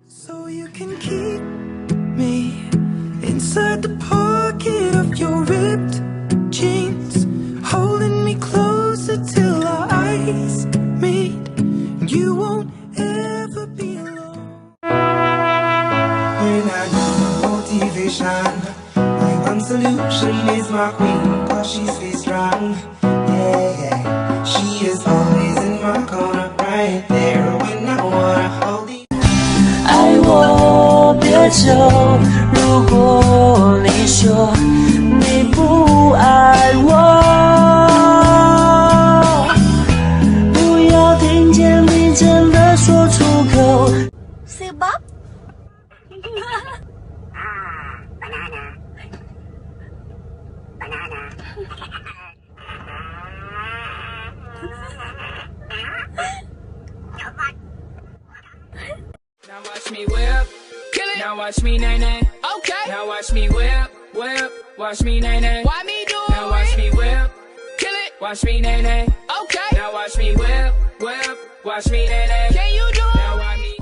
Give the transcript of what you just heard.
So you can keep me inside the pocket of your ripped jeans, holding me closer till our eyes meet. You won't ever be alone. When I need motivation, my one solution is my queen, cause she stays strong. Yeah, yeah. She is always in my corner, right there when I wanna hold you. 爱我别走，如果你说你不爱我，不要听见你真的说出口。Sebab Now watch me whip, kill it. Now watch me nay nay. Okay. Now watch me whip, whip. Watch me nay nay. Why me do it? Now watch me whip, kill it. Watch me nay nay. Okay. Now watch me whip, whip. Watch me nay nay.